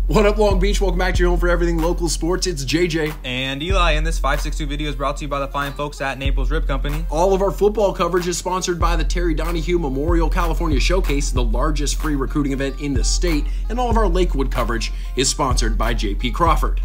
What up, Long Beach? Welcome back to your home for everything local sports. It's JJ. And Eli, and this 562 video is brought to you by the fine folks at Naples Rib Company. All of our football coverage is sponsored by the Terry Donahue Memorial California Showcase, the largest free recruiting event in the state, and all of our Lakewood coverage is sponsored by JP Crawford.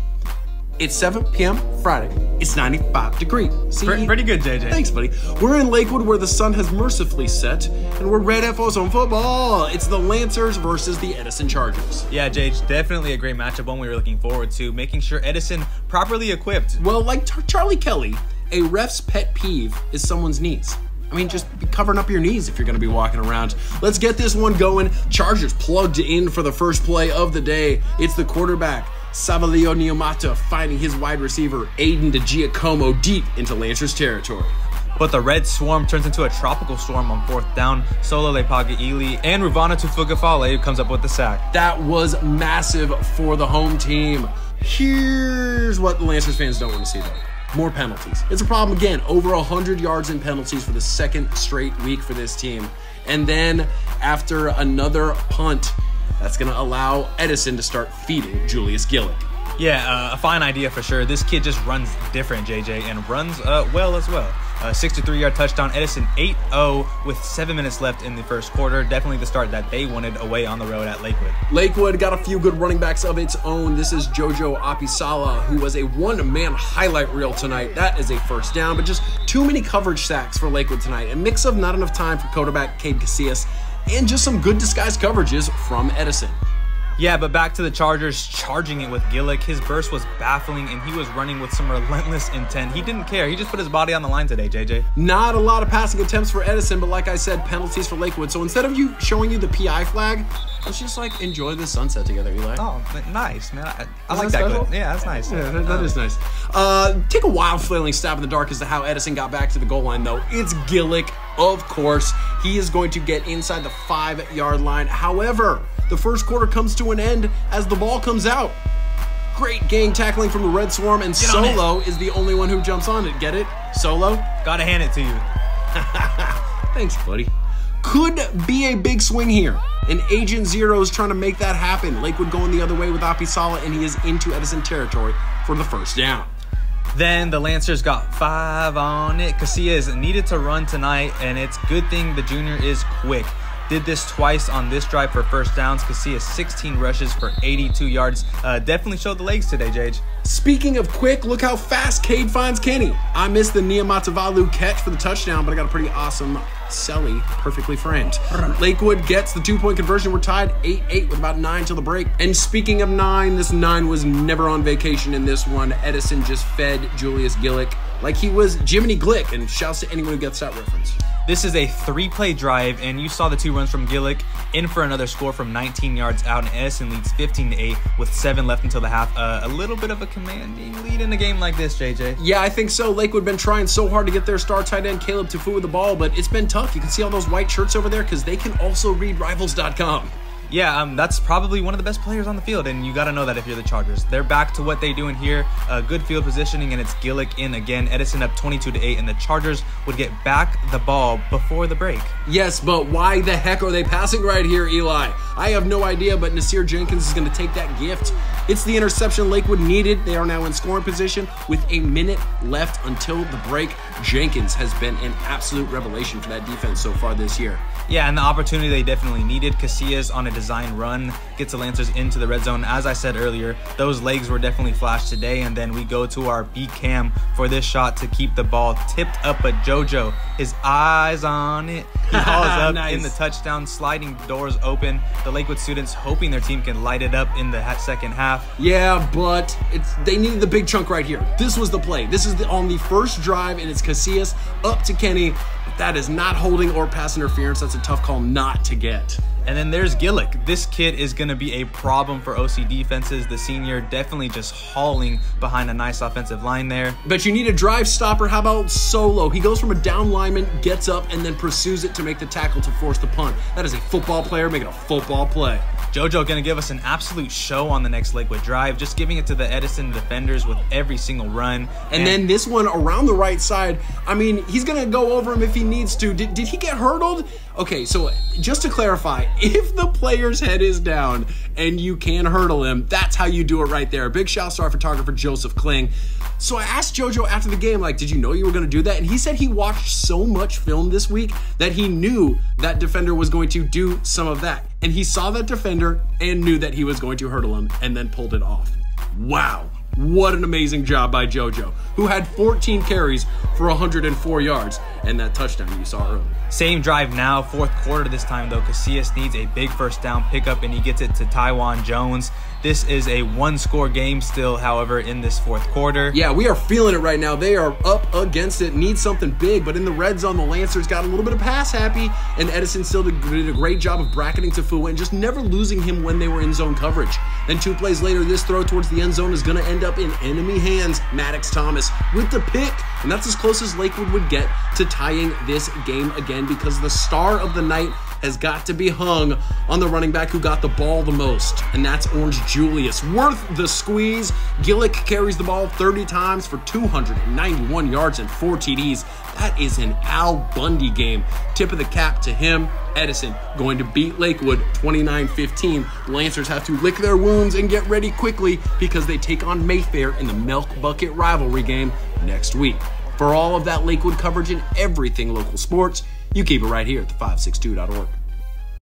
It's 7 p.m. Friday. It's 95 degrees. See? Pretty good, JJ. Thanks, buddy. We're in Lakewood where the sun has mercifully set, and we're ready for some football. It's the Lancers versus the Edison Chargers. Yeah, JJ, definitely a great matchup, one we were looking forward to, making sure Edison properly equipped. Well, like Charlie Kelly, a ref's pet peeve is someone's knees. I mean, just be covering up your knees if you're going to be walking around. Let's get this one going. Chargers plugged in for the first play of the day. It's the quarterback, Savalio Niomata, finding his wide receiver, Aiden DeGiacomo, deep into Lancers territory. But the red swarm turns into a tropical storm on fourth down. Solo Lepaga-Ili and Ruvana Tufugafale comes up with the sack. That was massive for the home team. Here's what the Lancers fans don't want to see, though. More penalties. It's a problem again. Over 100 yards in penalties for the second straight week for this team. And then after another punt, that's going to allow Edison to start feeding Julius Gillick. Yeah, a fine idea for sure. This kid just runs different, JJ, and runs well as well. 63-yard touchdown. Edison 8-0 with 7 minutes left in the first quarter. Definitely the start that they wanted away on the road at Lakewood. Lakewood got a few good running backs of its own. This is Jojo Apisala, who was a one-man highlight reel tonight. That is a first down, but just too many coverage sacks for Lakewood tonight. A mix of not enough time for quarterback Cade Casillas and just some good disguised coverages from Edison. Yeah, but back to the Chargers charging it with Gillick. His burst was baffling, and he was running with some relentless intent. He didn't care. He just put his body on the line today, JJ. Not a lot of passing attempts for Edison, but like I said, penalties for Lakewood. So instead of showing you the PI flag, let's just like enjoy the sunset together, Eli. Oh, nice, man. I like that. Good. Yeah, that's nice. Yeah, that is nice. Take a wild flailing stab in the dark as to how Edison got back to the goal line, though. It's Gillick, of course. He is going to get inside the 5-yard line. However, the first quarter comes to an end as the ball comes out. Great gang tackling from the Red Swarm, and Solo is the only one who jumps on it. Get it? Solo? Gotta hand it to you. Thanks, buddy. Could be a big swing here. And Agent Zero is trying to make that happen. Lakewood going the other way with Apisala, and he is into Edison territory for the first down. Then the Lancers got 5 on it. Casillas needed to run tonight, and it's good thing the junior is quick. Did this twice on this drive for first downs. Casillas 16 rushes for 82 yards. Definitely showed the legs today, Jage. Speaking of quick, look how fast Cade finds Kenny. I missed the Niamatavalu catch for the touchdown, but I got a pretty awesome Selly, perfectly framed. Lakewood gets the 2-point conversion. We're tied 8-8 with about 9 till the break. And speaking of 9, this 9 was never on vacation in this one. Edison just fed Julius Gillick like he was Jiminy Glick, and shouts to anyone who gets that reference. This is a 3-play drive, and you saw the 2 runs from Gillick in for another score from 19 yards out, and Edison leads 15-8 with 7 left until the half. A little bit of a commanding lead in a game like this, JJ. Yeah, I think so. Lakewood been trying so hard to get their star tight end Caleb Tufu with the ball, but it's been tough. You can see all those white shirts over there because they can also read Rivals.com. Yeah, that's probably one of the best players on the field, and you got to know that if you're the Chargers. They're back to what they do in here, good field positioning, and it's Gillick in again. Edison up 22-8, and the Chargers would get back the ball before the break. Yes, but why the heck are they passing right here, Eli? I have no idea, but Nasir Jenkins is going to take that gift. It's the interception Lakewood needed. They are now in scoring position with a minute left until the break. Jenkins has been an absolute revelation for that defense so far this year. Yeah, and the opportunity they definitely needed. Casillas on a design run gets the Lancers into the red zone. As I said earlier, those legs were definitely flashed today, and then we go to our B cam for this shot to keep the ball tipped up, but Jojo, his eyes on it. He hauls up nice. In the touchdown, sliding doors open. The Lakewood students hoping their team can light it up in the second half. Yeah, but they needed the big chunk right here. This was the play. This is on the first drive, and it's Casillas up to Kenny. But that is not holding or pass interference. That's a tough call not to get. And then there's Gillick. This kid is going to be a problem for OC defenses. The senior definitely just hauling behind a nice offensive line there. But you need a drive stopper. How about Solo? He goes from a down lineman, gets up, and then pursues it to make the tackle to force the punt. That is a football player making a football play. Jojo going to give us an absolute show on the next Lakewood drive, just giving it to the Edison defenders with every single run. And then this one around the right side, I mean, he's going to go over him if he needs to. Did he get hurdled? Okay, so just to clarify, if the player's head is down and you can hurdle him, that's how you do it right there. Big shout out to our photographer, Joseph Kling. So I asked JoJo after the game, like, did you know you were going to do that? And he said he watched so much film this week that he knew that defender was going to do some of that. And he saw that defender and knew that he was going to hurdle him and then pulled it off. Wow. What an amazing job by JoJo, who had 14 carries for 104 yards and that touchdown you saw earlier. Same drive now, fourth quarter this time though. Casillas needs a big first down pickup and he gets it to Taiwan Jones. This is a one-score game still, however, in this fourth quarter. Yeah, we are feeling it right now. They are up against it, need something big, but in the red zone, the Lancers got a little bit of pass happy, and Edison still did a great job of bracketing Tafua and just never losing him when they were in zone coverage. Then 2 plays later, this throw towards the end zone is going to end up in enemy hands. Maddox Thomas with the pick, and that's as close as Lakewood would get to tying this game again because the star of the night has got to be hung on the running back who got the ball the most, and that's Orange Julius. Worth the squeeze. Gillick carries the ball 30 times for 291 yards and 4 TDs. That is an Al Bundy game. Tip of the cap to him. Edison going to beat Lakewood 29-15. The Lancers have to lick their wounds and get ready quickly because they take on Mayfair in the Milk Bucket rivalry game next week. For all of that Lakewood coverage and everything local sports, you keep it right here at the562.org.